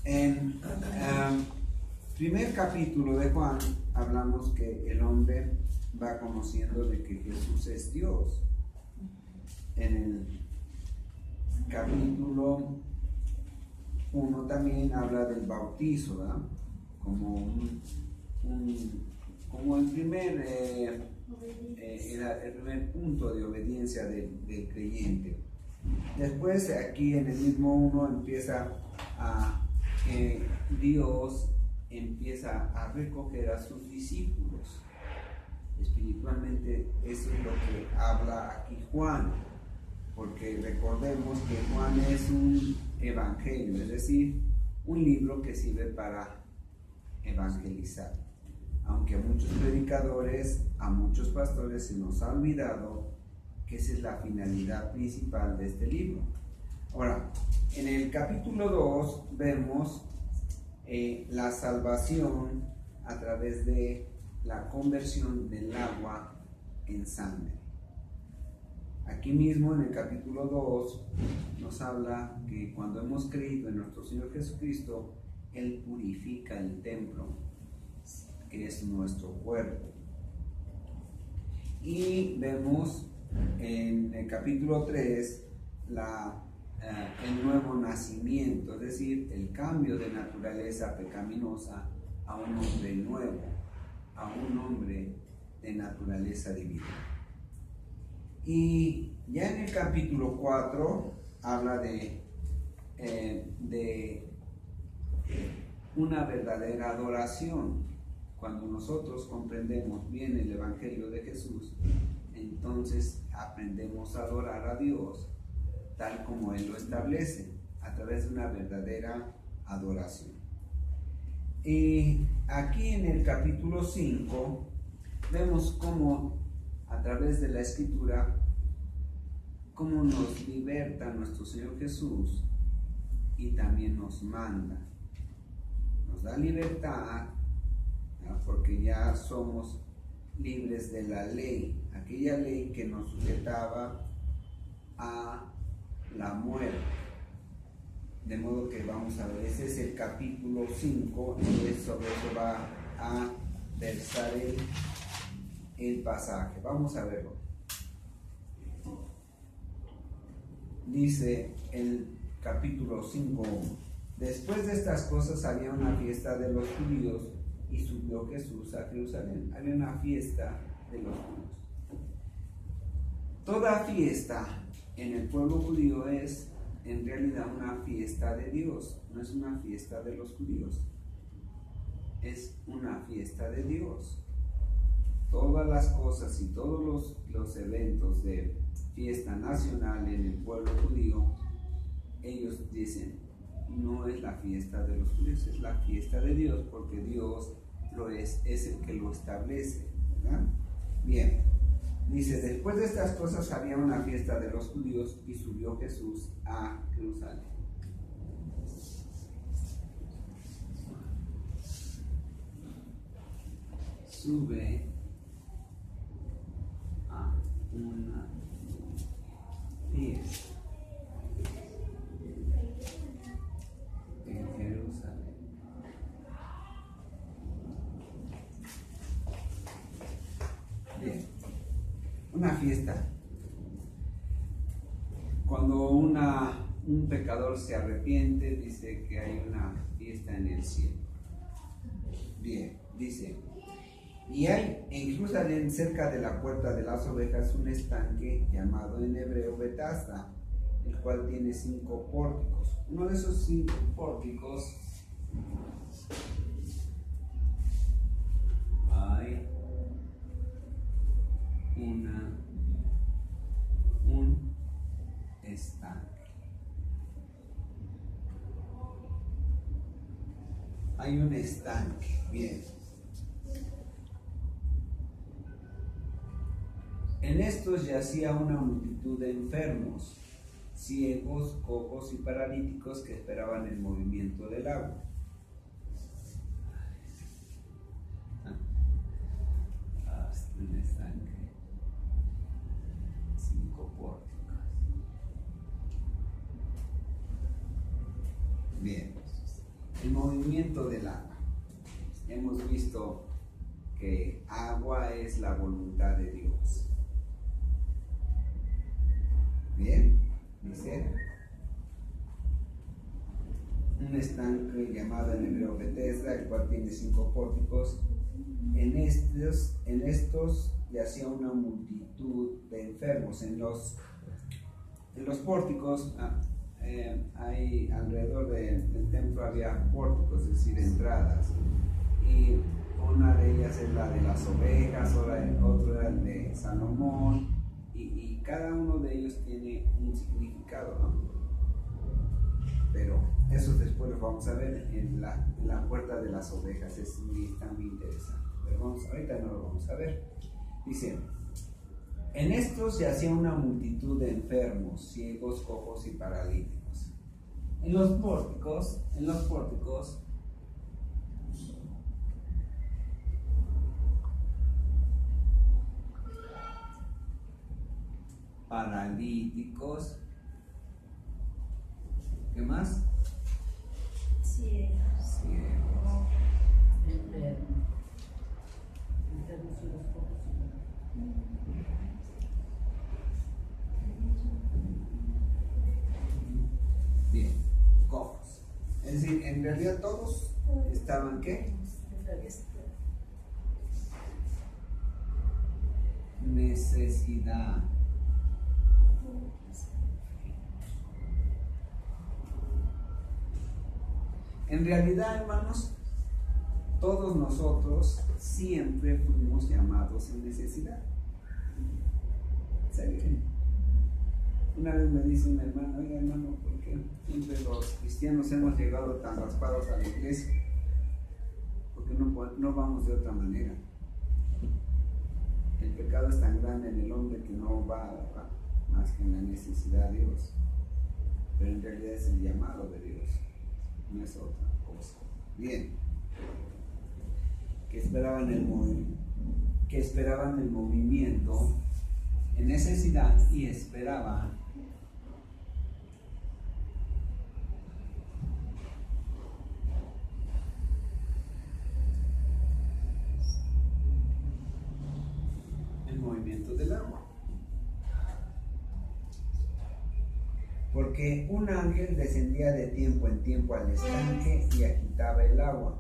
En primer capítulo de Juan hablamos que el hombre va conociendo de que Jesús es Dios. En el capítulo 1 también habla del bautizo, ¿verdad? Como como el primer punto de obediencia del creyente. Después aquí en el mismo 1 empieza a que Dios empieza a recoger a sus discípulos. Espiritualmente eso es lo que habla aquí Juan, porque recordemos que Juan es un evangelio, es decir, un libro que sirve para evangelizar. Aunque a muchos predicadores, a muchos pastores se nos ha olvidado que esa es la finalidad principal de este libro. Ahora, en el capítulo 2 vemos la salvación a través de la conversión del agua en sangre. Aquí mismo en el capítulo 2 nos habla que cuando hemos creído en nuestro Señor Jesucristo, Él purifica el templo, que es nuestro cuerpo. Y vemos en el capítulo 3 el nuevo nacimiento, es decir, el cambio de naturaleza pecaminosa a un hombre nuevo, a un hombre de naturaleza divina. Y ya en el capítulo 4 habla de una verdadera adoración. Cuando nosotros comprendemos bien el Evangelio de Jesús, entonces aprendemos a adorar a Dios tal como Él lo establece, a través de una verdadera adoración. Y aquí en el capítulo 5 vemos cómo a través de la Escritura, cómo nos liberta nuestro Señor Jesús y también nos manda. Nos da libertad, ¿no? Porque ya somos libres de la ley, aquella ley que nos sujetaba a la muerte. De modo que vamos a ver, ese es el capítulo 5 y sobre eso va a versar el pasaje. Vamos a verlo. Dice el capítulo 5: después de estas cosas había una fiesta de los judíos y subió Jesús a Jerusalén. Había una fiesta de los judíos. Toda fiesta en el pueblo judío es en realidad una fiesta de Dios, no es una fiesta de los judíos, es una fiesta de Dios. Todas las cosas y todos los eventos de fiesta nacional en el pueblo judío, ellos dicen, no es la fiesta de los judíos, es la fiesta de Dios, porque Dios es el que lo establece, ¿verdad? Bien, dice, después de estas cosas había una fiesta de los judíos y subió Jesús a Jerusalén. Sube a una fiesta en Jerusalén. Bien, una fiesta. Cuando un pecador se arrepiente, dice que hay una fiesta en el cielo. Bien, dice, y hay en Jerusalén, cerca de la puerta de las ovejas, un estanque llamado en hebreo Betesda, el cual tiene 5 pórticos. Uno de esos 5 pórticos hay un estanque. Hay un estanque, bien. En estos yacía una multitud de enfermos, ciegos, cojos y paralíticos que esperaban el movimiento del agua. Un estanque, 5 pórticos. Bien. El movimiento del agua. Hemos visto que agua es la voluntad de Dios. Bien, dice un estanque llamado en hebreo Betesda, el cual tiene 5 pórticos. En estos yacía una multitud de enfermos. En los pórticos hay alrededor del templo había pórticos, es decir, entradas, y una de ellas es la de las ovejas, otra era el de Salomón, y cada uno de ellos tiene un significado, ¿no? Pero eso después lo vamos a ver en la puerta de las ovejas, está muy interesante, pero ahorita no lo vamos a ver. Dice: en estos se hacía una multitud de enfermos, ciegos, cojos y paralíticos. En los pórticos, paralíticos, ¿qué más? Ciegos. Enfermos y los pocos. Bien, cojos. Es decir, en realidad todos estaban, ¿qué? Necesidad. En realidad, hermanos, todos nosotros siempre fuimos llamados en necesidad. ¿Saben? Una vez me dice un hermano: oiga, hermano, ¿por qué siempre los cristianos hemos llegado tan raspados a la iglesia? Porque no vamos de otra manera. El pecado es tan grande en el hombre que no va más que en la necesidad de Dios. Pero en realidad es el llamado de Dios, no es otra cosa. Bien. Que esperaban el movimiento en necesidad y esperaban el movimiento del agua. Porque un ángel descendía de tiempo en tiempo al estanque y agitaba el agua.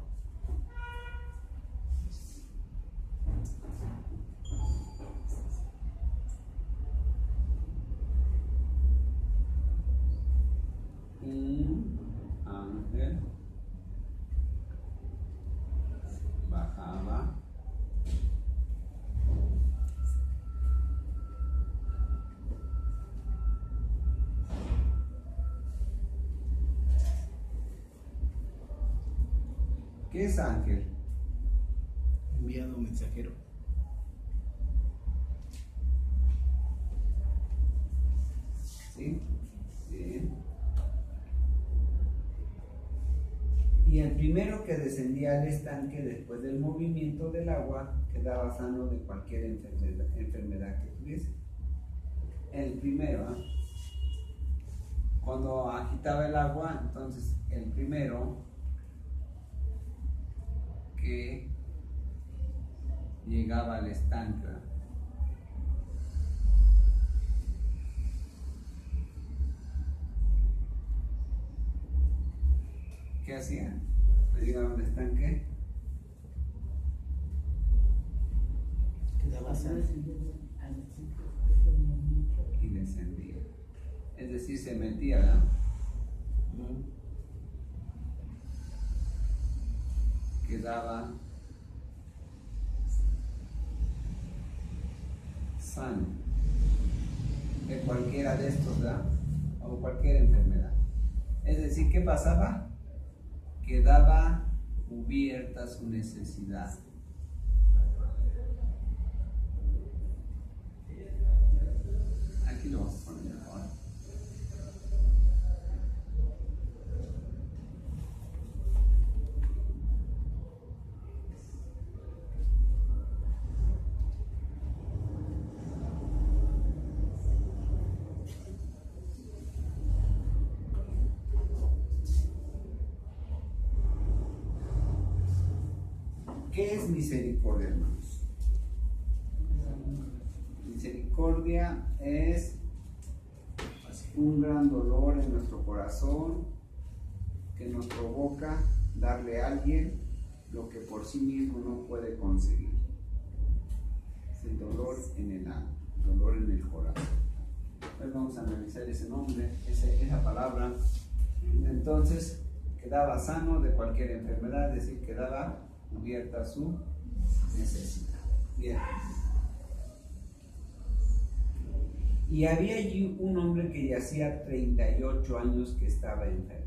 Un ángel bajaba ¿Qué es ángel? Enviado mensajero. ¿Sí? Bien. Y el primero que descendía al estanque después del movimiento del agua quedaba sano de cualquier enfermedad que tuviese. El primero, ¿eh? Cuando agitaba el agua, entonces el primero que llegaba al estanque, ¿qué hacían? Llegaban al estanque Quedaba sano. y descendía. Es decir, se metía, ¿no? Quedaba sano de cualquiera de estos, ¿verdad? O cualquier enfermedad. Es decir, ¿qué pasaba? Quedaba cubierta su necesidad. Aquí lo vamos a poner ahora. ¿Qué es misericordia, hermanos? Misericordia es un gran dolor en nuestro corazón que nos provoca darle a alguien lo que por sí mismo no puede conseguir. Es el dolor en el alma, dolor en el corazón. Hoy vamos a analizar ese nombre, esa palabra. Entonces, quedaba sano de cualquier enfermedad, es decir, quedaba cubierta su necesidad. Bien. Y había allí un hombre que ya hacía 38 años que estaba enfermo.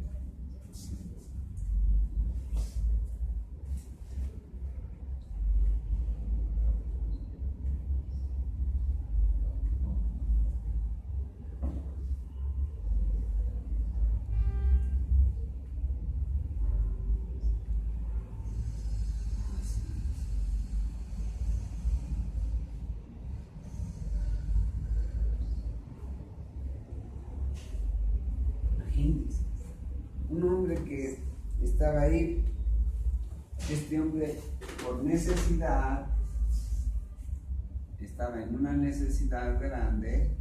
Un hombre que estaba ahí, este hombre por necesidad, estaba en una necesidad grande,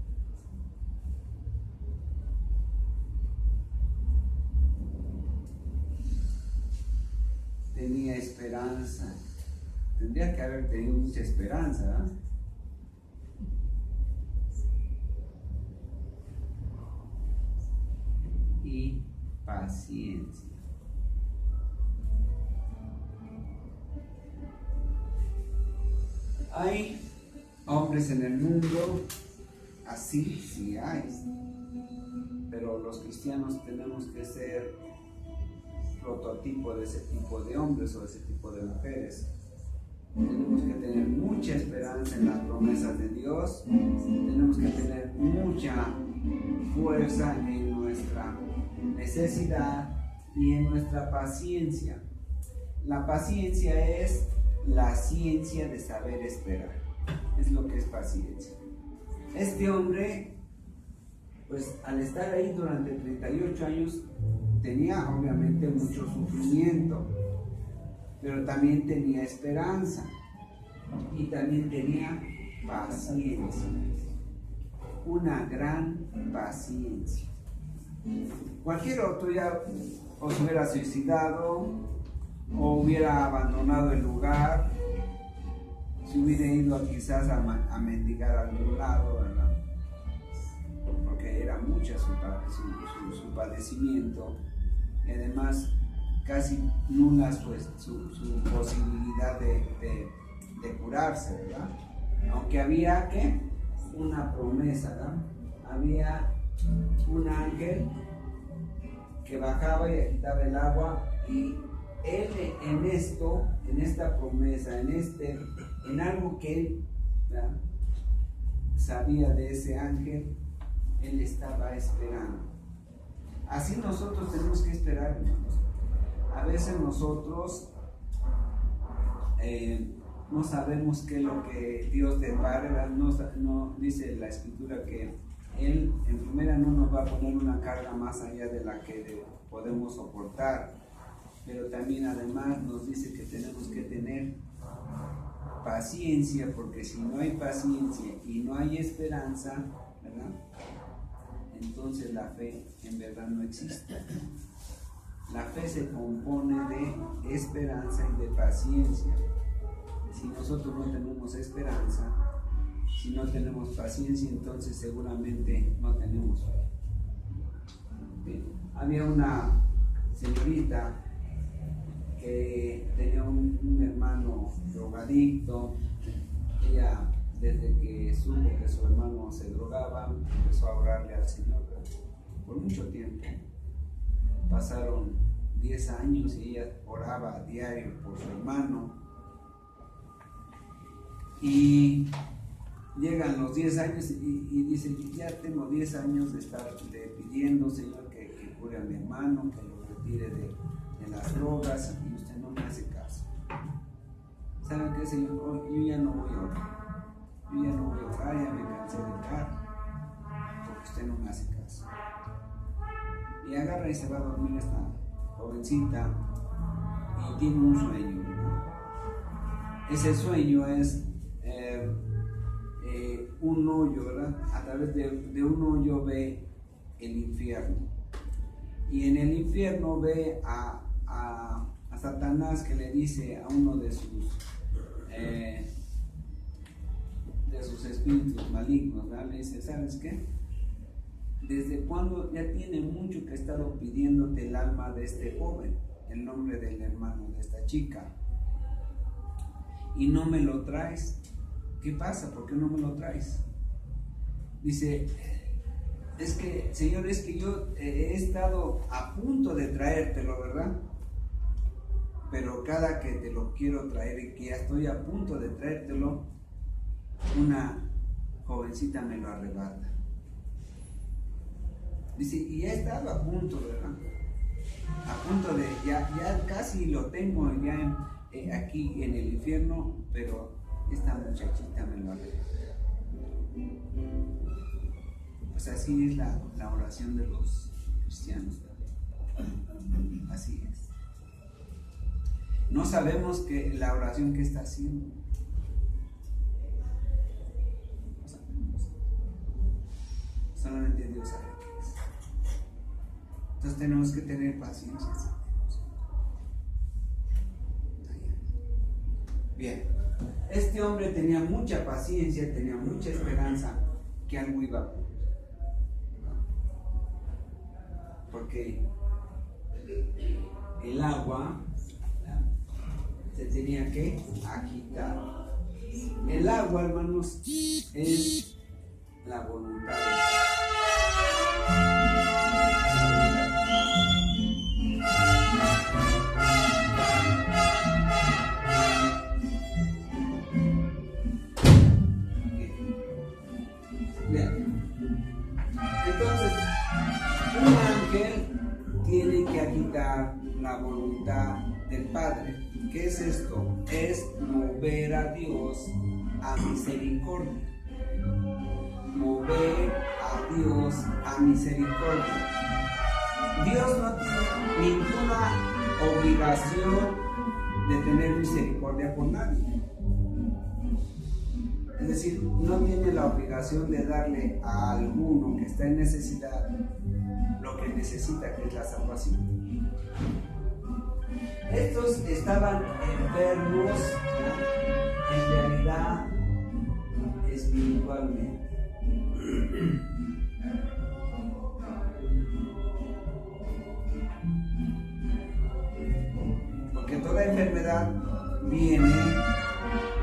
tenía esperanza, tendría que haber tenido mucha esperanza, ¿eh? Y paciencia. Hay hombres en el mundo, así sí hay, pero los cristianos tenemos que ser prototipo de ese tipo de hombres o de ese tipo de mujeres. Tenemos que tener mucha esperanza en las promesas de Dios, tenemos que tener mucha fuerza en nuestra necesidad y en nuestra paciencia. La paciencia es la ciencia de saber esperar, es lo que es paciencia. Este hombre, pues al estar ahí durante 38 años, tenía obviamente mucho sufrimiento, pero también tenía esperanza y también tenía paciencia, una gran paciencia. Cualquier otro ya o se hubiera suicidado o hubiera abandonado el lugar, se hubiera ido quizás a mendigar a algún lado, ¿verdad? Porque era mucha su padecimiento y además casi nula su posibilidad de curarse, ¿verdad? Aunque había una promesa, ¿verdad? Había un ángel que bajaba y quitaba el agua, y él en esta promesa, en algo que él, ¿verdad?, sabía de ese ángel, él estaba esperando. Así nosotros tenemos que esperar, hermanos. A veces nosotros no sabemos qué es lo que Dios depara, no dice la Escritura que Él en primera no nos va a poner una carga más allá de la que podemos soportar, pero también además nos dice que tenemos que tener paciencia, porque si no hay paciencia y no hay esperanza, ¿verdad?, entonces la fe en verdad no existe. La fe se compone de esperanza y de paciencia. Si nosotros no tenemos esperanza, si no tenemos paciencia, entonces seguramente no tenemos fe. Bien. Había una señorita que tenía un hermano drogadicto. Ella, desde que supo que su hermano se drogaba, empezó a orarle al Señor por mucho tiempo. Pasaron 10 años y ella oraba a diario por su hermano. Y llegan los 10 años y dice: ya tengo 10 años de estar pidiendo, Señor, que cure a mi hermano, que lo retire de las drogas, y usted no me hace caso. ¿Saben qué, Señor? Yo ya no voy a orar. Yo ya no voy a orar, ya me cansé de orar, porque usted no me hace caso. Y agarra y se va a dormir esta jovencita y tiene un sueño, ¿no? ese sueño es un hoyo, ¿verdad? A través de un hoyo ve el infierno. Y en el infierno ve a Satanás, que le dice a uno de sus espíritus malignos, ¿verdad? Le dice, ¿sabes qué? ¿Desde cuándo? Ya tiene mucho que he estado pidiéndote el alma de este joven, el nombre del hermano de esta chica, y no me lo traes. ¿Qué pasa? ¿Por qué no me lo traes? Dice, es que, Señor, es que yo he estado a punto de traértelo, ¿verdad? Pero cada que te lo quiero traer y que ya estoy a punto de traértelo, una jovencita me lo arrebata. Dice, y he estado a punto, ¿verdad? A punto de, ya casi lo tengo ya aquí en el infierno, pero esta muchachita me lo arrebata. Pues así es la oración de los cristianos, ¿verdad? Así es. No sabemos que la oración que está haciendo. No sabemos. Solamente Dios sabe qué es. Entonces tenemos que tener paciencia. Bien. Este hombre tenía mucha paciencia, tenía mucha esperanza que algo iba a ocurrir. Porque el agua se tenía que agitar. El agua, hermanos, es la voluntad de Dios. Bien. Entonces, un ángel tiene que agitar la voluntad del Padre. ¿Qué es esto? Es mover a Dios a misericordia. Mover a Dios a misericordia. Dios no tiene ninguna obligación de tener misericordia por nadie. Es decir, no tiene la obligación de darle a alguno que está en necesidad lo que necesita, que es la salvación. Estos estaban enfermos, ¿no? En realidad espiritualmente. Porque toda enfermedad viene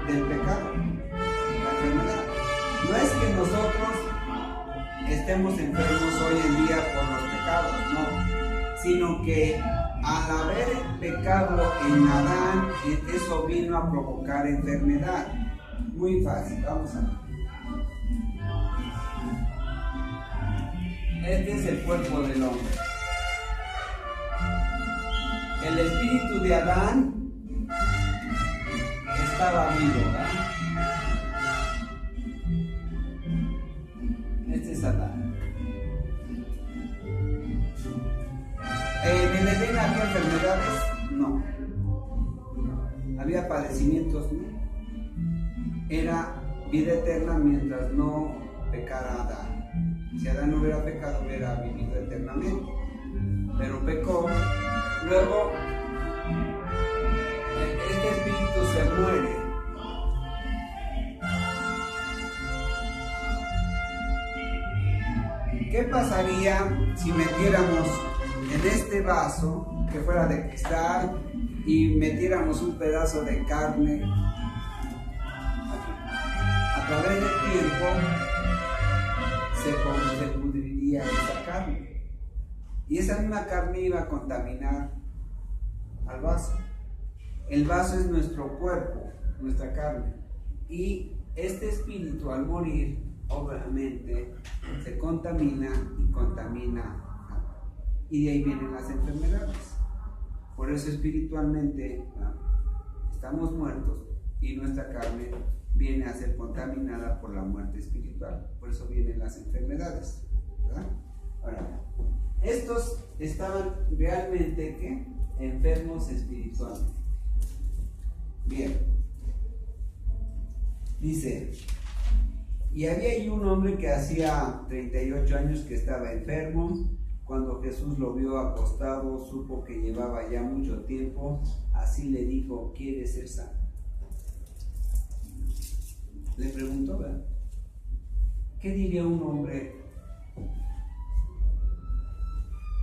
del pecado. La enfermedad no es que nosotros estemos enfermos hoy en día por los pecados, no, sino que al haber pecado en Adán, eso vino a provocar enfermedad. Muy fácil, vamos a ver. Este es el cuerpo del hombre. El espíritu de Adán estaba vivo, ¿verdad? Este es Adán. ¿En el Edén había enfermedades? No. ¿Había padecimientos? No. Era vida eterna mientras no pecara Adán. Si Adán no hubiera pecado, hubiera vivido eternamente. Pero pecó. Luego, este espíritu se muere. ¿Qué pasaría si metiéramos en este vaso, que fuera de cristal, y metiéramos un pedazo de carne? A través del tiempo se pudriría esa carne, y esa misma carne iba a contaminar al vaso. El vaso es nuestro cuerpo, nuestra carne, y este espíritu al morir obviamente se contamina y contamina, y de ahí vienen las enfermedades. Por eso espiritualmente, ¿no?, estamos muertos y nuestra carne viene a ser contaminada por la muerte espiritual. Por eso vienen las enfermedades, ¿verdad? Ahora, estos estaban realmente, ¿qué?, enfermos espiritualmente. Bien, Dice, y había ahí un hombre que hacía 38 años que estaba enfermo. Cuando Jesús lo vio acostado, supo que llevaba ya mucho tiempo. Así le dijo, ¿quieres ser sano? Le preguntó, ¿verdad? ¿Qué diría un hombre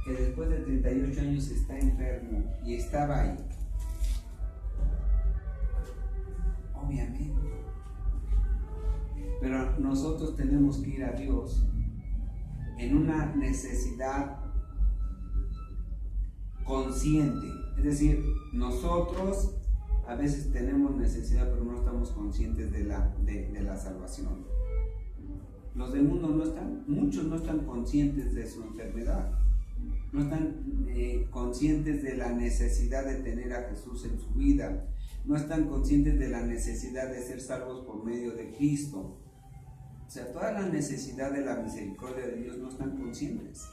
que después de 38 años está enfermo y estaba ahí? Obviamente. Pero nosotros tenemos que ir a Dios en una necesidad consciente. Es decir, nosotros a veces tenemos necesidad, pero no estamos conscientes de la salvación. Los del mundo muchos no están conscientes de su enfermedad. No están conscientes de la necesidad de tener a Jesús en su vida. No están conscientes de la necesidad de ser salvos por medio de Cristo. O sea, toda la necesidad de la misericordia de Dios no están conscientes.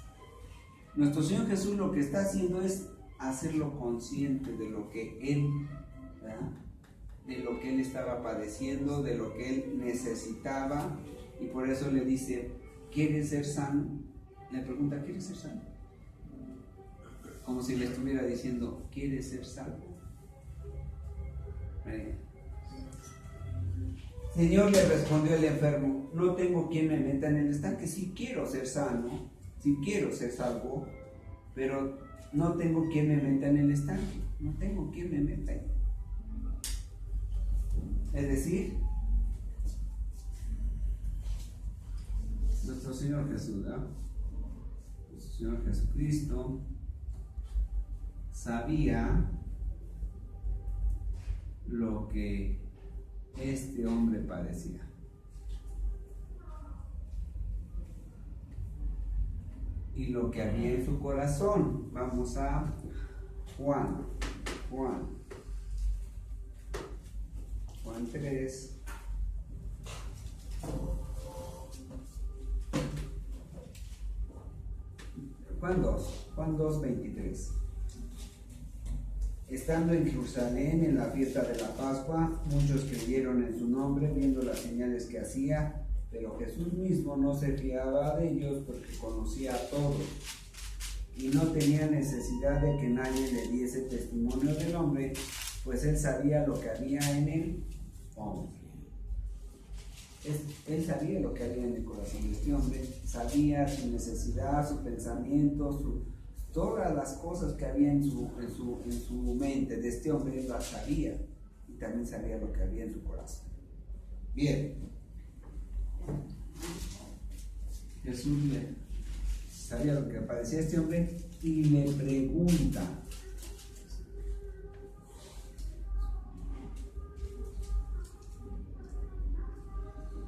Nuestro Señor Jesús lo que está haciendo es hacerlo consciente de lo que Él, ¿verdad?, de lo que Él estaba padeciendo, de lo que Él necesitaba, y por eso le dice, ¿quieres ser sano? Le pregunta, ¿quieres ser sano? Como si le estuviera diciendo, ¿quieres ser salvo? Señor, le respondió el enfermo, no tengo quien me meta en el estanque. Sí quiero ser sano, sí quiero ser salvo, pero no tengo quien me meta en el estanque. No tengo quien me meta ahí. Es decir, nuestro Señor Jesús, ¿verdad? Nuestro Señor Jesucristo sabía lo que este hombre padecía. Y lo que había en su corazón. Vamos a Juan 3. Juan 2, 23. Estando en Jerusalén en la fiesta de la Pascua, muchos creyeron en su nombre viendo las señales que hacía, pero Jesús mismo no se fiaba de ellos porque conocía a todos y no tenía necesidad de que nadie le diese testimonio del hombre, pues él sabía lo que había en el hombre. Él sabía lo que había en el corazón de este hombre, sabía su necesidad, su pensamiento, todas las cosas que había en su mente de este hombre. Él las sabía, y también sabía lo que había en su corazón. Bien, Jesús sabía lo que padecía este hombre y le pregunta,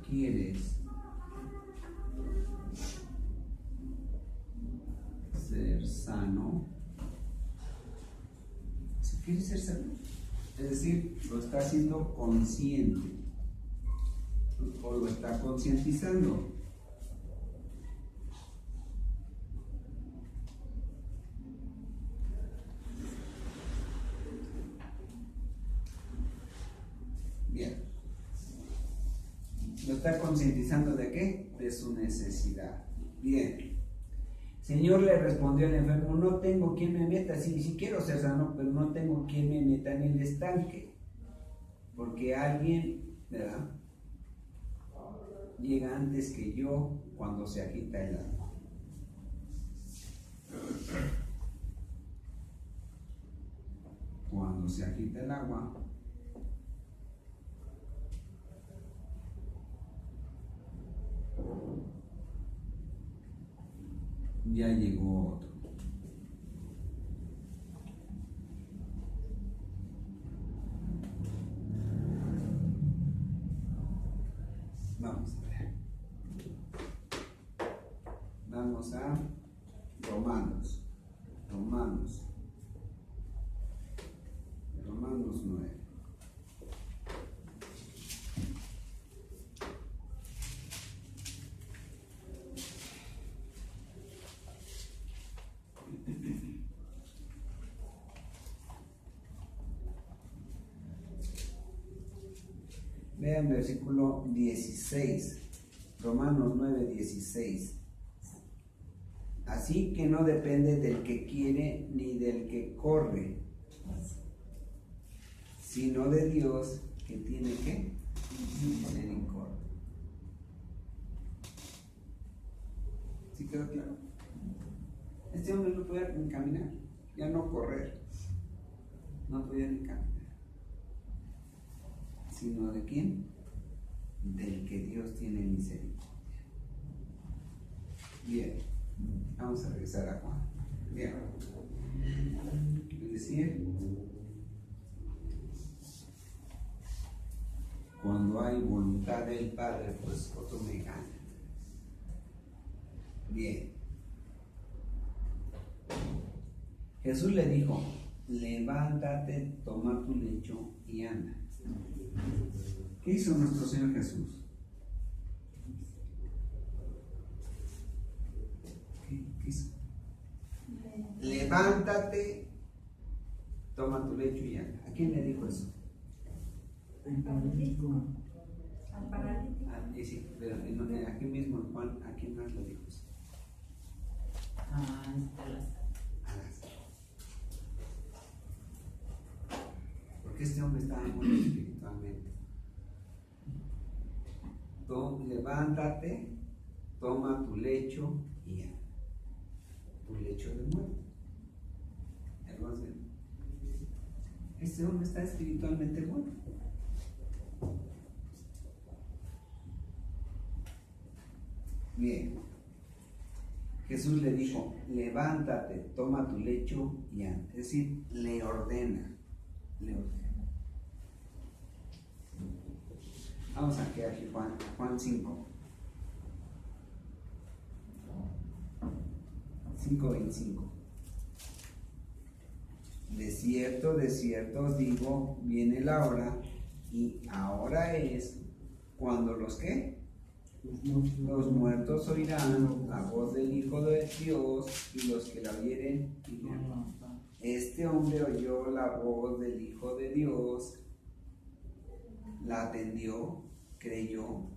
¿quieres ser sano? Si quieres ser sano, es decir, lo está haciendo consciente o lo está concientizando. Bien, lo está concientizando ¿de qué? De su necesidad. Bien. Señor, le respondió el enfermo, no tengo quien me meta, si quiero ser sano, pero no tengo quien me meta en el estanque, porque alguien, ¿verdad?, llega antes que yo cuando se agita el agua. Cuando se agita el agua, ya llegó otro. Vamos a ver. Vamos a Romanos 9. Vean versículo 16, Romanos 9:16. Así que no depende del que quiere ni del que corre, sino de Dios que tiene que misericordia. ¿Sí quedó claro? Este hombre no podía ni caminar, ya no correr, no podía ni caminar. ¿Sino de quién? Del que Dios tiene misericordia. Bien, vamos a regresar a Juan. Bien, es decir, cuando hay voluntad del Padre, pues otro me gana. Bien. Jesús le dijo, levántate, toma tu lecho y anda. ¿Qué hizo nuestro Señor Jesús? ¿Qué hizo? Levántate, toma tu lecho y anda. ¿A quién le dijo eso? Al paralítico. Al paralítico. Sí, pero aquí mismo en Juan, ¿a quién más le dijo eso? A Lázaro. Porque este hombre estaba muy espiritualmente. Levántate, toma tu lecho y anda. Tu lecho de muerte. Entonces, este hombre está espiritualmente bueno. Bien. Jesús le dijo, levántate, toma tu lecho y anda. Es decir, le ordena. Le ordena. Vamos aquí a Juan 5. 5:25. De cierto os digo, viene la hora, y ahora es cuando los que los muertos oirán la voz del Hijo de Dios, y los que la oyeren vivirán. Este hombre oyó la voz del Hijo de Dios, la atendió, creyó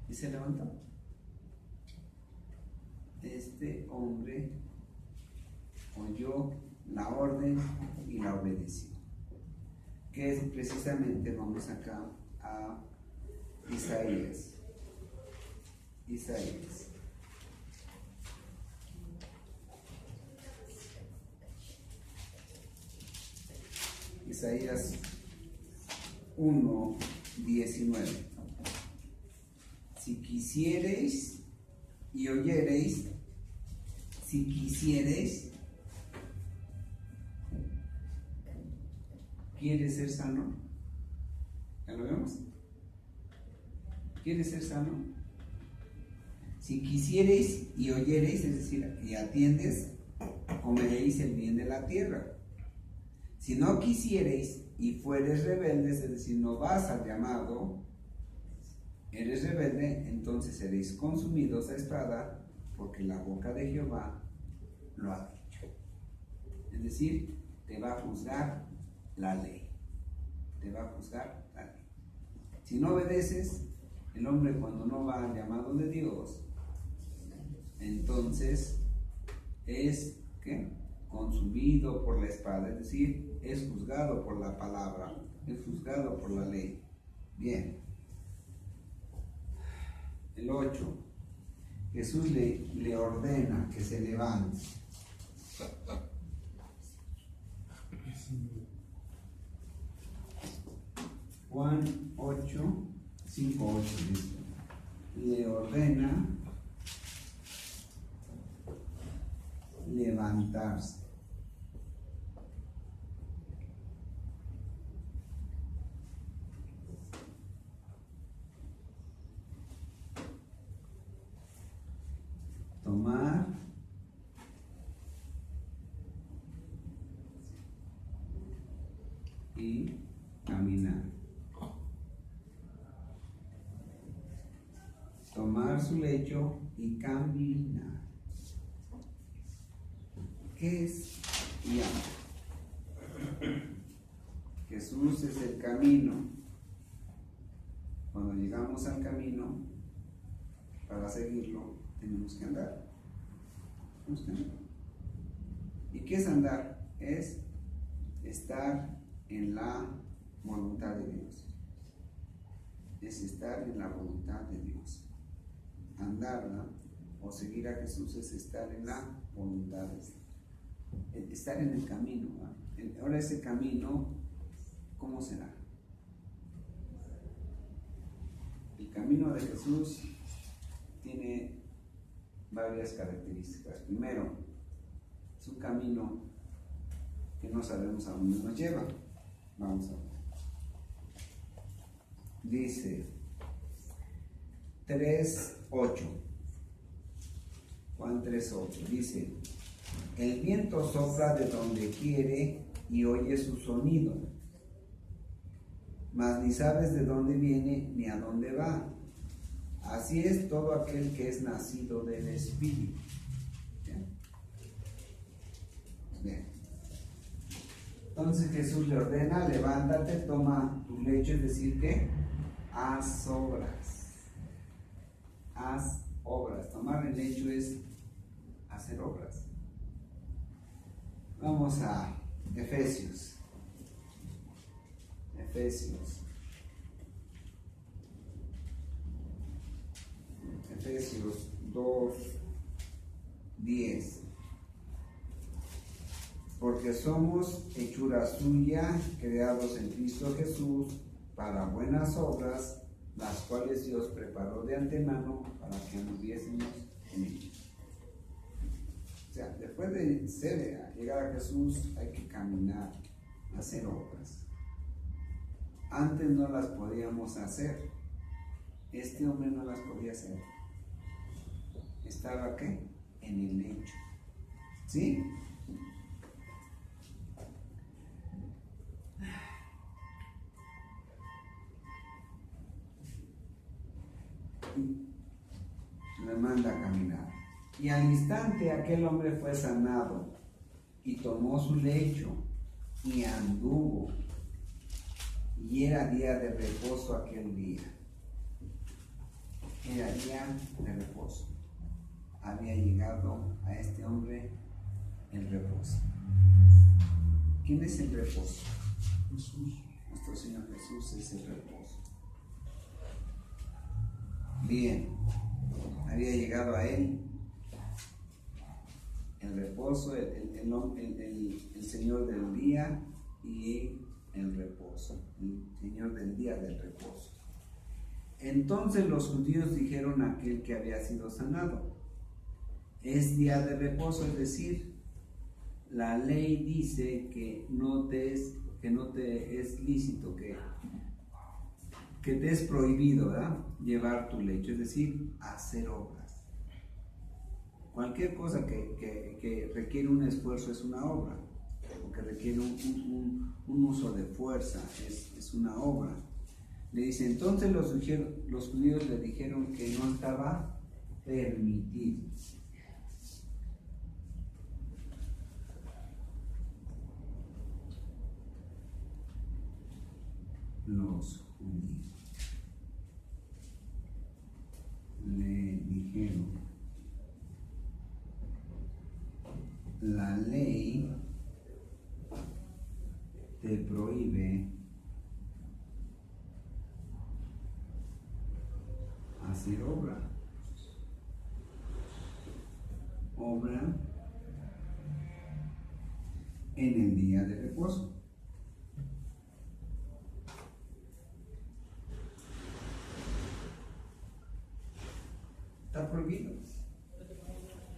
y se levantó. Este hombre oyó la orden y la obedeció. Que es precisamente, vamos acá a Isaías. Isaías 1:19. Si quisiereis y oyereis, si quisiereis, ¿quieres ser sano? ¿Ya lo vemos? ¿Quieres ser sano? Si quisiereis y oyereis, es decir, y atiendes, comeréis el bien de la tierra. Si no quisiereis y fueres rebeldes, es decir, no vas al llamado, eres rebelde, entonces seréis consumidos a espada, porque la boca de Jehová lo ha dicho. Es decir, te va a juzgar la ley. Te va a juzgar la ley. Si no obedeces, el hombre cuando no va al llamado de Dios, entonces es ¿qué? Consumido por la espada, es decir, es juzgado por la palabra, es juzgado por la ley. Bien. El 8. Jesús le ordena que se levante. Juan 8, 5, 8 dice, le ordena levantarse. Tomar y caminar. Tomar su lecho y caminar. ¿Qué es ya? Jesús es el camino. Cuando llegamos al camino, para seguirlo, tenemos que andar. Tenemos que andar. ¿Y qué es andar? Es estar en la voluntad de Dios. Es estar en la voluntad de Dios. Andar, ¿verdad? O seguir a Jesús es estar en la voluntad de Dios. Estar en el camino, ¿verdad? Ahora ese camino, ¿cómo será? El camino de Jesús tiene varias características. Primero, es un camino que no sabemos a dónde nos lleva. Vamos a ver. Dice 3:8. Juan 3:8. Dice: el viento sopla de donde quiere y oye su sonido, mas ni sabes de dónde viene ni a dónde va. Así es todo aquel que es nacido del Espíritu. Bien. Bien. Entonces Jesús le ordena: levántate, toma tu lecho, es decir, que haz obras. Haz obras. Tomar el lecho es hacer obras. Vamos a Efesios. Efesios 2:10. Porque somos hechura suya, creados en Cristo Jesús para buenas obras, las cuales Dios preparó de antemano para que anduviésemos en ellas. O sea, después de llegar a Jesús hay que caminar, hacer obras. Antes no las podíamos hacer. Este hombre no las podía hacer. Estaba ¿qué? En el lecho. ¿Sí? Le manda a caminar. Y al instante aquel hombre fue sanado y tomó su lecho y anduvo. Y era día de reposo aquel día. Era día de reposo. Había llegado a este hombre el reposo. ¿Quién es el reposo? Jesús. Nuestro Señor Jesús es el reposo. Bien, había llegado a él el reposo, el Señor del día y el reposo, el Señor del día del reposo. Entonces los judíos dijeron a aquel que había sido sanado: es día de reposo, es decir, la ley dice que no te es lícito, que te es prohibido, ¿verdad?, llevar tu lecho, es decir, hacer obras. Cualquier cosa que requiere un esfuerzo es una obra, o que requiere un uso de fuerza es una obra. Le dice, entonces los judíos le dijeron que no estaba permitido. Los judíos le dijeron, la ley te prohíbe hacer obra en el día de reposo. Está prohibido.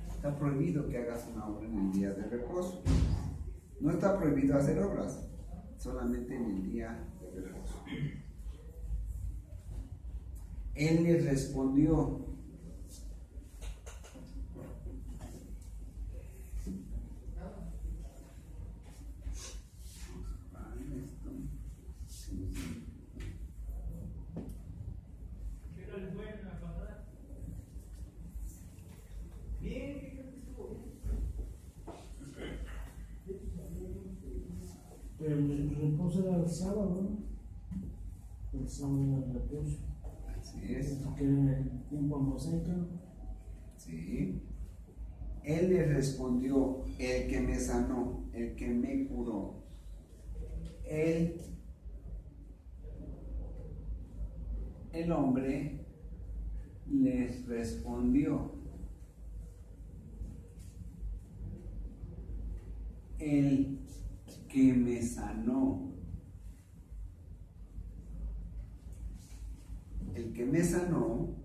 Está prohibido que hagas una obra en el día de reposo. No está prohibido hacer obras, solamente en el día de reposo. Él les respondió, Pero el reposo reposo era el sábado, ¿no? El sábado era el reposo. Así es. Que era el tiempo mosaico. Sí. Él le respondió, el que me sanó, el que me curó. El hombre les respondió, el que me sanó. El que me sanó,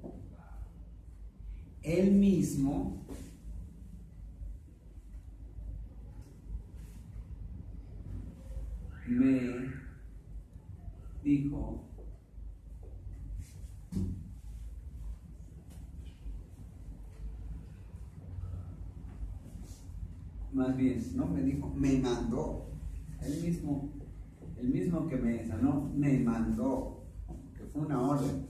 él mismo me dijo, más bien, no me dijo, me mandó. El mismo que me sanó, me mandó, que fue una orden.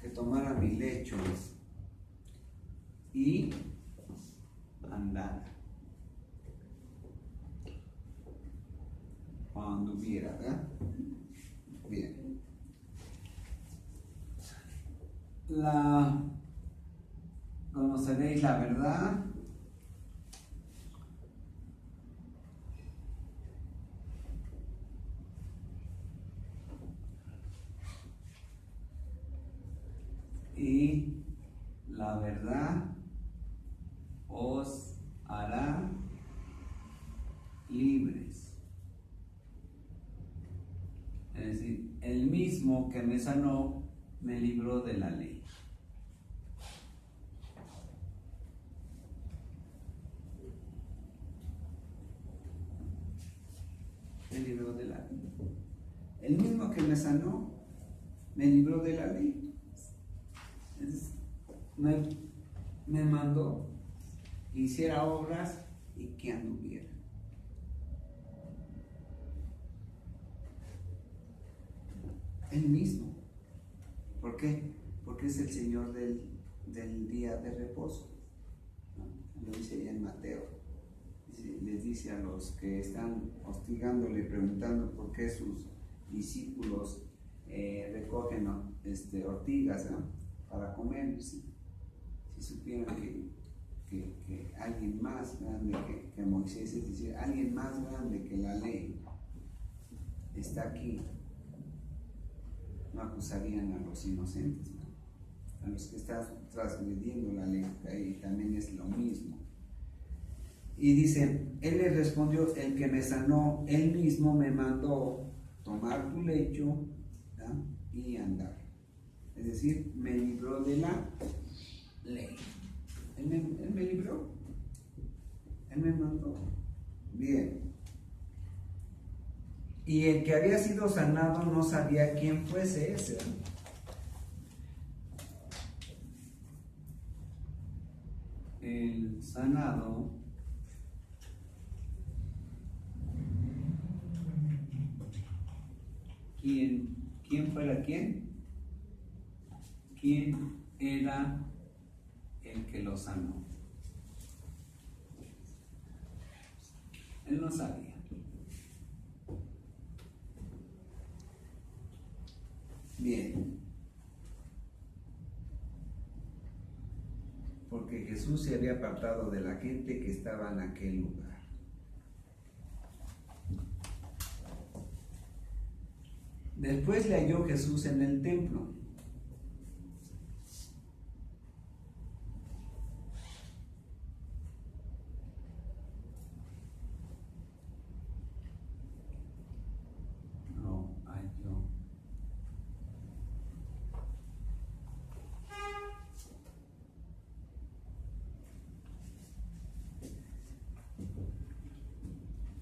Que tomara mi lecho y andara. Cuando hubiera, ¿verdad? Bien. Conoceréis la verdad. Y la verdad os hará libres. Es decir, el mismo que me sanó me libró de la ley. Me libró de la ley. El mismo que me sanó me libró de la ley. Me mandó que hiciera obras y que anduviera. Él mismo. ¿Por qué? Porque es el Señor del día de reposo, ¿no? Lo dice ya en Mateo. Les dice a los que están hostigándole, preguntando por qué sus discípulos recogen ortigas, ¿no? Para comer. Si supieran que alguien más grande que Moisés, es decir, alguien más grande que la ley, está aquí, no acusarían a los inocentes, ¿no? A los que están transgrediendo la ley, y también es lo mismo. Y dice, él le respondió, el que me sanó, él mismo me mandó tomar tu lecho, ¿no? Y andar. Es decir, me libró de la ley. Él me libró. Él me mandó. Bien. Y el que había sido sanado no sabía quién fuese ese. El sanado ¿quién fuera quién? ¿Quién era el que lo sanó? Él no sabía. Bien. Porque Jesús se había apartado de la gente que estaba en aquel lugar. Después le halló Jesús en el templo.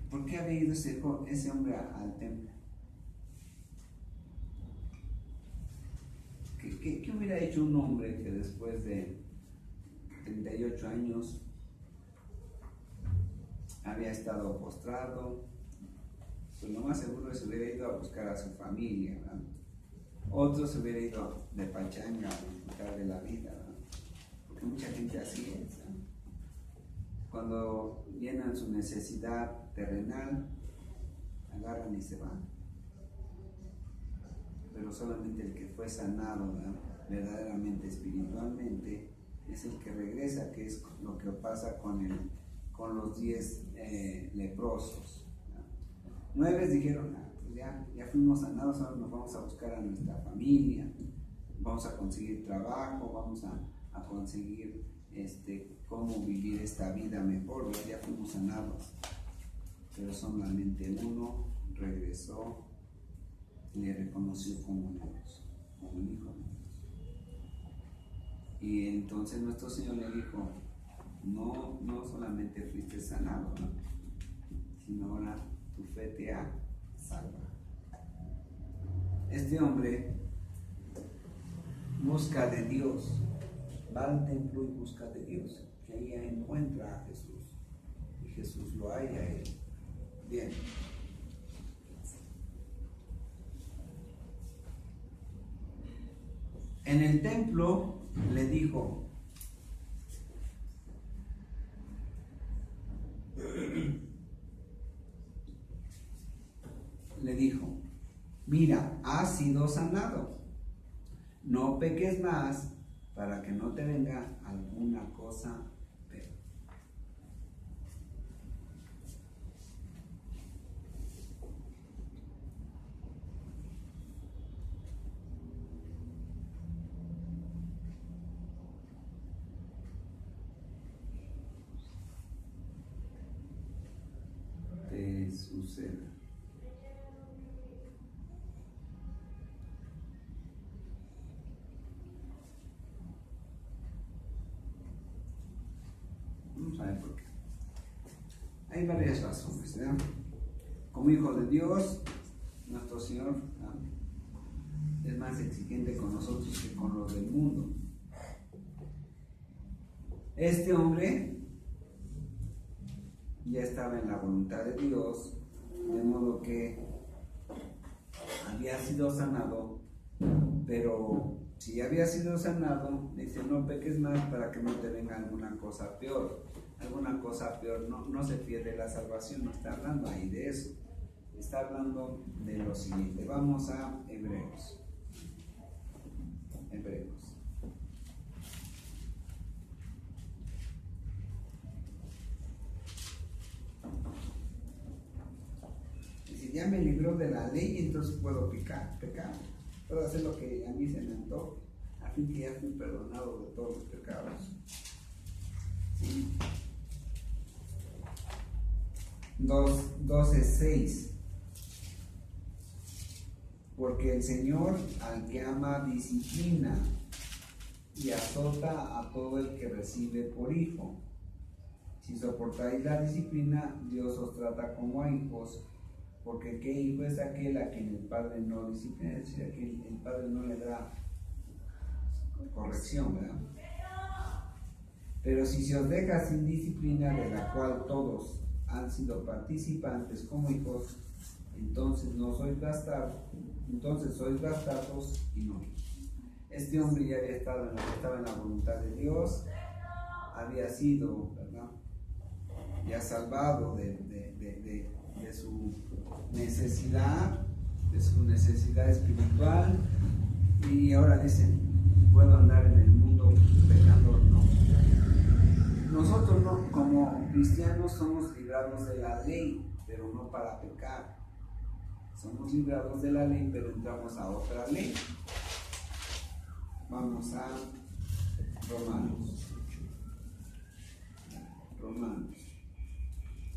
¿Por qué había ido ese hombre al templo? ¿Qué hubiera hecho un hombre que después de 38 años había estado postrado, pues lo más seguro es que se hubiera ido a buscar a su familia, ¿verdad? Otro se hubiera ido de pachanga a disfrutar de la vida, ¿verdad? Porque mucha gente así es, ¿verdad? Cuando llenan su necesidad terrenal, agarran y se van. Pero solamente el que fue sanado, ¿verdad?, verdaderamente espiritualmente, es el que regresa, que es lo que pasa con los 10 leprosos, ¿verdad? 9 dijeron, pues ya fuimos sanados, ahora nos vamos a buscar a nuestra familia, vamos a conseguir trabajo, vamos a conseguir cómo vivir esta vida mejor, ¿verdad? Ya fuimos sanados. Pero solamente uno regresó y le reconoció como Dios, como un hijo de Dios. Y entonces nuestro Señor le dijo, no solamente fuiste sanado, ¿no?, sino ahora tu fe te ha salvado. Este hombre busca de Dios, va al templo y busca de Dios, que ahí encuentra a Jesús, y Jesús lo halla a él. Bien. En el templo le dijo, mira, has sido sanado, no peques más para que no te venga alguna cosa peor. Te suceda. Vamos a ver por qué. Hay varias razones, ¿verdad? Como hijo de Dios, nuestro Señor, ¿verdad?, es más exigente con nosotros que con los del mundo. Este hombre ya estaba en la voluntad de Dios, de modo que había sido sanado, pero si ya había sido sanado, dice, no peques más para que no te venga alguna cosa peor. Alguna cosa peor, no se pierde la salvación, no está hablando ahí de eso, está hablando de lo siguiente. Vamos a Hebreos. Y si ya me libró de la ley, entonces puedo pecar, puedo hacer lo que a mí se me antoje, a fin que ya fui perdonado de todos los pecados. ¿Sí? 12:6. Porque el Señor al que ama disciplina y azota a todo el que recibe por hijo. Si soportáis la disciplina, Dios os trata como a hijos, porque ¿qué hijo es aquel a quien el Padre no disciplina? Es decir, a quien el Padre no le da corrección, ¿verdad? Pero si se os deja sin disciplina, de la cual todos han sido participantes como hijos, entonces sois bastardos y no hijos. Este hombre ya había estaba en la voluntad de Dios, había sido, ¿verdad?, ya salvado de su necesidad, espiritual, y ahora dicen, ¿puedo andar en el mundo pecando? No. Nosotros no, como cristianos somos librados de la ley, pero no para pecar. Somos librados de la ley, pero entramos a otra ley. Vamos a Romanos.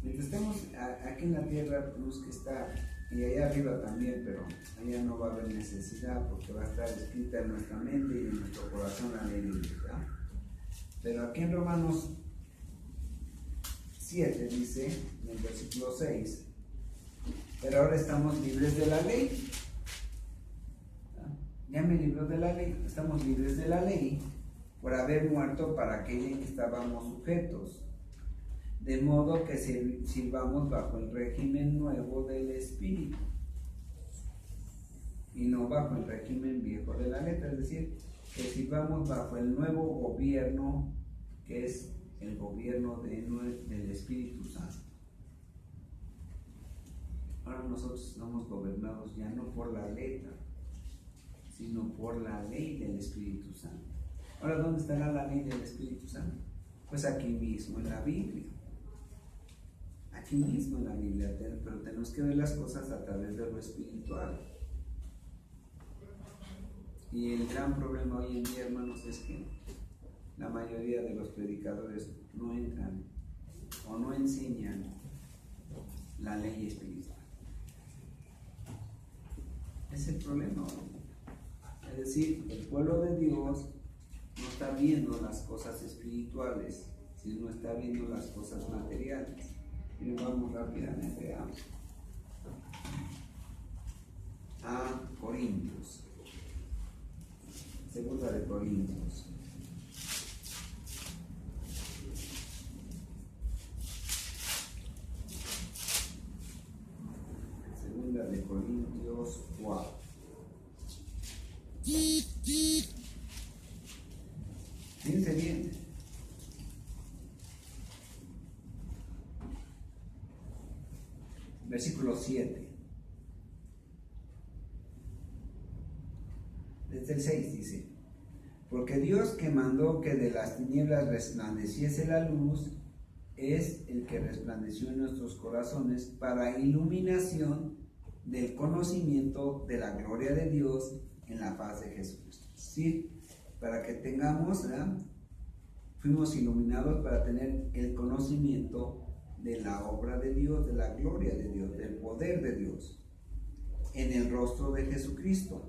Mientras estemos aquí en la tierra, tenemos que estar, y allá arriba también, pero allá no va a haber necesidad, porque va a estar escrita en nuestra mente y en nuestro corazón la ley de Dios, ¿verdad? Pero aquí en Romanos 7 dice, en el versículo 6, pero ahora estamos libres de la ley. Ya me libró de la ley, estamos libres de la ley por haber muerto para aquella en que estábamos sujetos, de modo que sirvamos bajo el régimen nuevo del Espíritu y no bajo el régimen viejo de la letra, es decir, que sirvamos bajo el nuevo gobierno que es el gobierno del Espíritu Santo. Ahora nosotros somos gobernados ya no por la letra, sino por la ley del Espíritu Santo. Ahora, ¿dónde estará la ley del Espíritu Santo? Pues aquí mismo en la Biblia. Aquí mismo en la Biblia, pero tenemos que ver las cosas a través de lo espiritual. Y el gran problema hoy en día, hermanos, es que la mayoría de los predicadores no entran o no enseñan la ley espiritual. Es el problema hoy. Es decir, el pueblo de Dios no está viendo las cosas espirituales, sino está viendo las cosas materiales. Y vamos rápidamente a Corintios. Segunda de Corintios. Segunda de Corintios 4. Fíjense bien. Versículo 7. Desde el 6 dice: porque Dios, que mandó que de las tinieblas resplandeciese la luz, es el que resplandeció en nuestros corazones para iluminación del conocimiento de la gloria de Dios en la faz de Jesucristo. Sí, para que tengamos, fuimos iluminados para tener el conocimiento de la obra de Dios, de la gloria de Dios, del poder de Dios en el rostro de Jesucristo.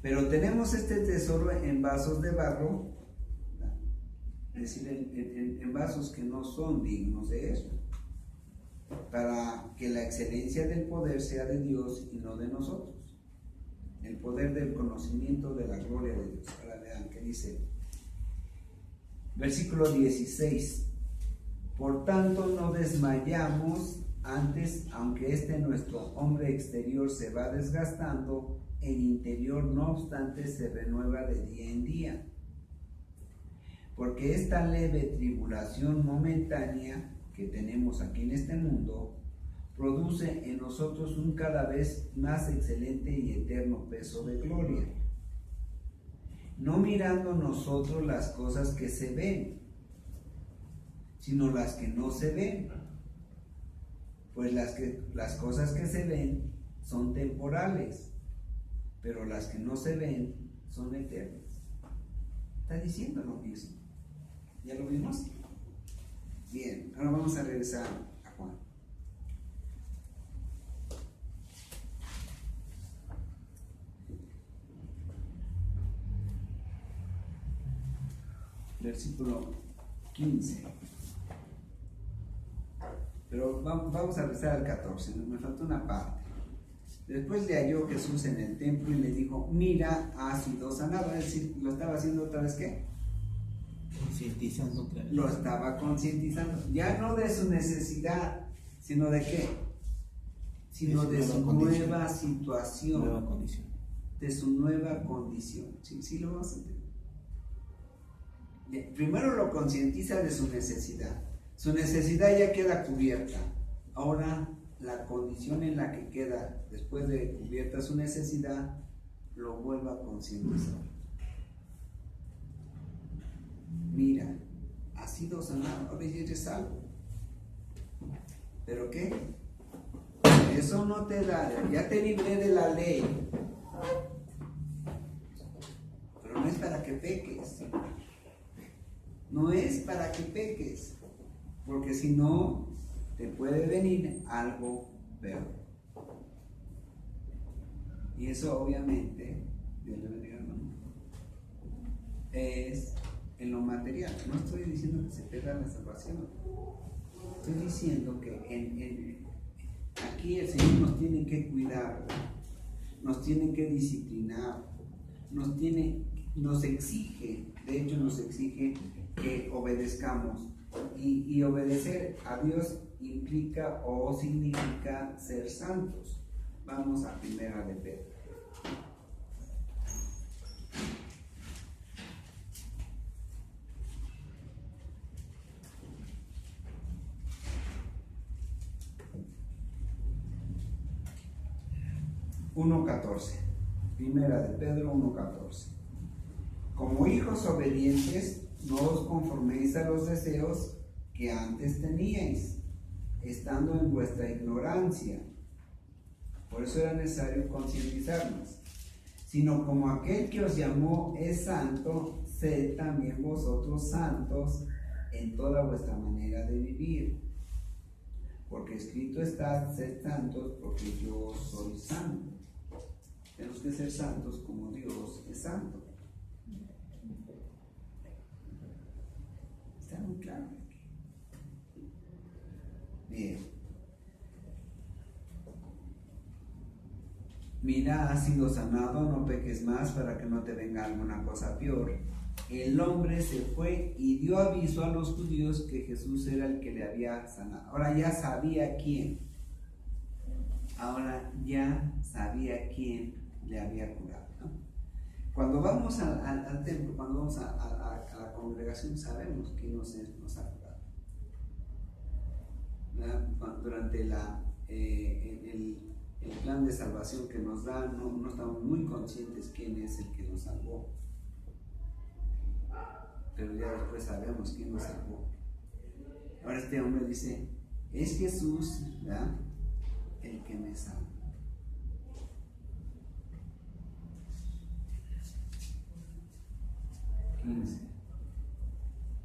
Pero tenemos este tesoro en vasos de barro, es decir, en vasos que no son dignos de eso, para que la excelencia del poder sea de Dios y no de nosotros. El poder del conocimiento de la gloria de Dios. Ahora vean qué dice. Versículo 16. Por tanto, no desmayamos antes, aunque nuestro hombre exterior se va desgastando, el interior no obstante se renueva de día en día. Porque esta leve tribulación momentánea que tenemos aquí en este mundo produce en nosotros un cada vez más excelente y eterno peso de gloria, no mirando nosotros las cosas que se ven, sino las que no se ven, pues las cosas que se ven son temporales, pero las que no se ven son eternas. Está diciendo lo mismo. ¿Ya lo vimos? Bien, ahora vamos a regresar a Juan. Versículo 15. Pero vamos a regresar al 14, me falta una parte. Después le halló Jesús en el templo y le dijo: mira, has sido sanado. Es decir, ¿lo estaba haciendo otra vez qué? Concientizando otra vez. Lo estaba concientizando. Ya no de su necesidad, sino de qué? Sino de su nueva situación. Nueva condición. De su nueva condición. Sí, lo vamos a entender. Primero lo concientiza de su necesidad. Su necesidad ya queda cubierta. Ahora la condición en la que queda después de cubierta su necesidad lo vuelve a concientizar. Mira, has sido sanado, ahora ya eres salvo. ¿Pero qué? Eso no te da, ya te libré de la ley. Pero no es para que peques. No es para que peques. Porque si no, te puede venir algo peor. Y eso obviamente, Dios le bendiga, hermano, es en lo material. No estoy diciendo que se pierda la salvación. Estoy diciendo que aquí el Señor nos tiene que cuidar, nos tiene que disciplinar, nos exige, de hecho nos exige que obedezcamos Y obedecer a Dios implica o significa ser santos. Vamos a Primera de Pedro. Primera de Pedro 1:14. Como hijos obedientes, no os conforméis a los deseos que antes teníais, estando en vuestra ignorancia. Por eso era necesario concientizarnos. Sino como aquel que os llamó es santo, sed también vosotros santos en toda vuestra manera de vivir. Porque escrito está, sed santos porque yo soy santo. Tenemos que ser santos como Dios es santo. Está muy claro aquí. Bien. Mira, has sido sanado, no peques más para que no te venga alguna cosa peor. El hombre se fue y dio aviso a los judíos que Jesús era el que le había sanado. Ahora ya sabía quién. Le había curado, ¿no? Cuando vamos al templo, cuando vamos a la congregación, sabemos quién nos ha curado. Durante el plan de salvación que nos da, no estamos muy conscientes quién es el que nos salvó. Pero ya después sabemos quién nos salvó. Ahora este hombre dice, es Jesús, ¿verdad?, el que me salva.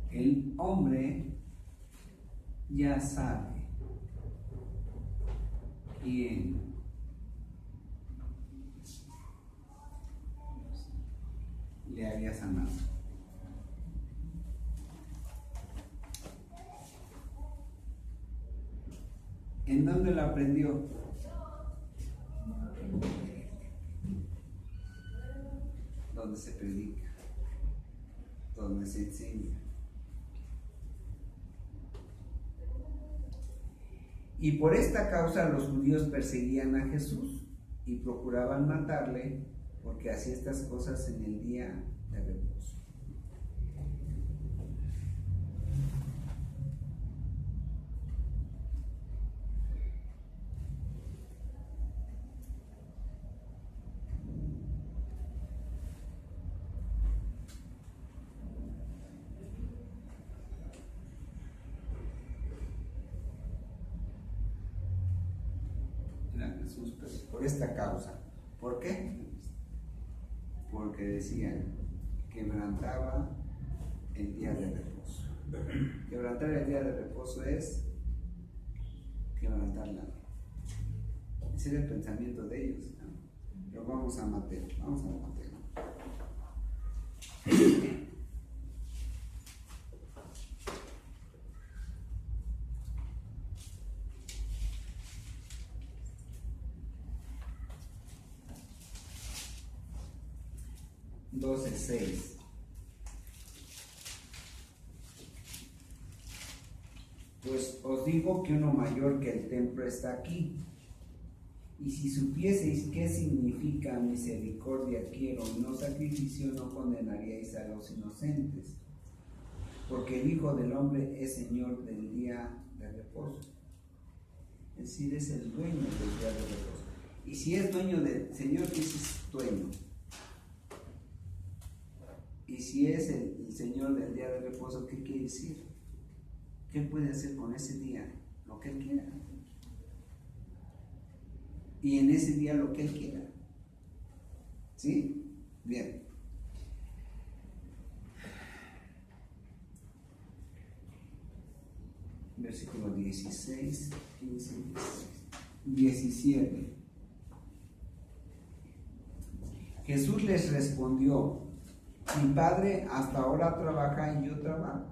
El hombre ya sabe quién le había sanado. ¿En dónde lo aprendió? Donde se predica, donde se enseña. Y por esta causa los judíos perseguían a Jesús y procuraban matarle, porque hacía estas cosas en el día de reposo. Jesús, por esta causa. ¿Por qué? Porque decían, quebrantaba el día de reposo. Quebrantar el día de reposo es quebrantar la ley. Ese era el pensamiento de ellos, ¿no? Pero vamos a Mateo. 12:6. Pues os digo que uno mayor que el templo está aquí. Y si supieseis qué significa misericordia quiero y no sacrificio, no condenaríais a los inocentes. Porque el Hijo del Hombre es Señor del día de reposo. Es decir, es el dueño del día de reposo. Y si es dueño del Señor, ¿qué es dueño? Y si es el Señor del día de reposo, ¿qué quiere decir? ¿Qué puede hacer con ese día? Lo que Él quiera. Y en ese día lo que Él quiera. ¿Sí? Bien. Versículo 16, 15, 17. Jesús les respondió: mi Padre hasta ahora trabaja y yo trabajo.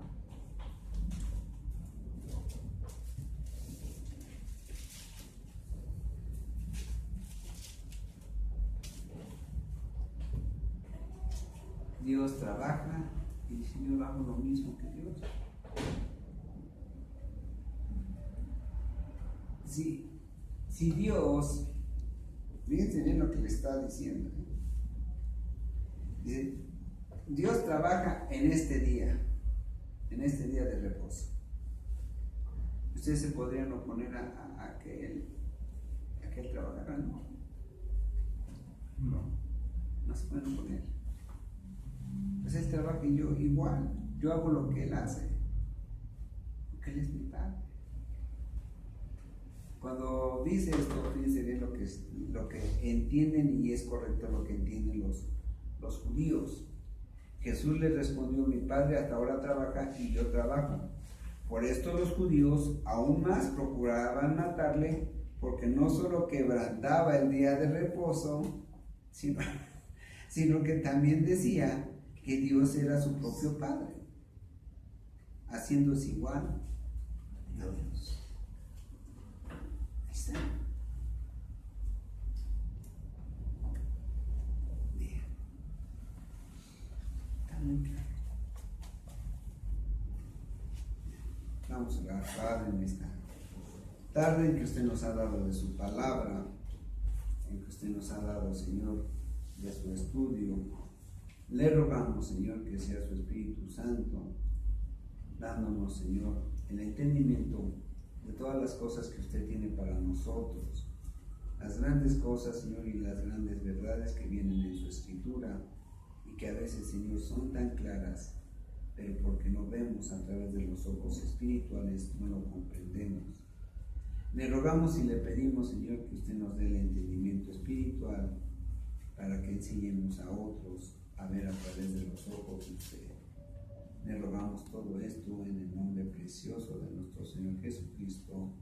Dios trabaja y si yo hago lo mismo que Dios. si Dios, fíjense bien lo que le está diciendo, dice, Dios trabaja en este día de reposo. Ustedes se podrían oponer a que Él trabajara, ¿no? No se pueden oponer. Pues Él trabaja y yo igual, yo hago lo que Él hace, porque Él es mi Padre. Cuando dice esto, fíjense bien lo que entienden, y es correcto lo que entienden los judíos. Jesús les respondió: mi Padre hasta ahora trabaja y yo trabajo. Por esto los judíos aún más procuraban matarle, porque no solo quebrantaba el día de reposo, sino que también decía que Dios era su propio Padre, haciéndose igual a Dios. Ahí está. Bien. Está muy claro. Vamos a orar, Padre, en esta tarde en que usted nos ha dado de su palabra, en que usted nos ha dado, Señor, de su estudio. Le rogamos, Señor, que sea su Espíritu Santo dándonos, Señor, el entendimiento de todas las cosas que usted tiene para nosotros, las grandes cosas, Señor, y las grandes verdades que vienen en su Escritura, y que a veces, Señor, son tan claras, pero porque no vemos a través de los ojos espirituales, no lo comprendemos. Le rogamos y le pedimos, Señor, que usted nos dé el entendimiento espiritual para que enseñemos a otros a ver a través de los ojos de usted. Le rogamos todo esto en el nombre precioso de nuestro Señor Jesucristo.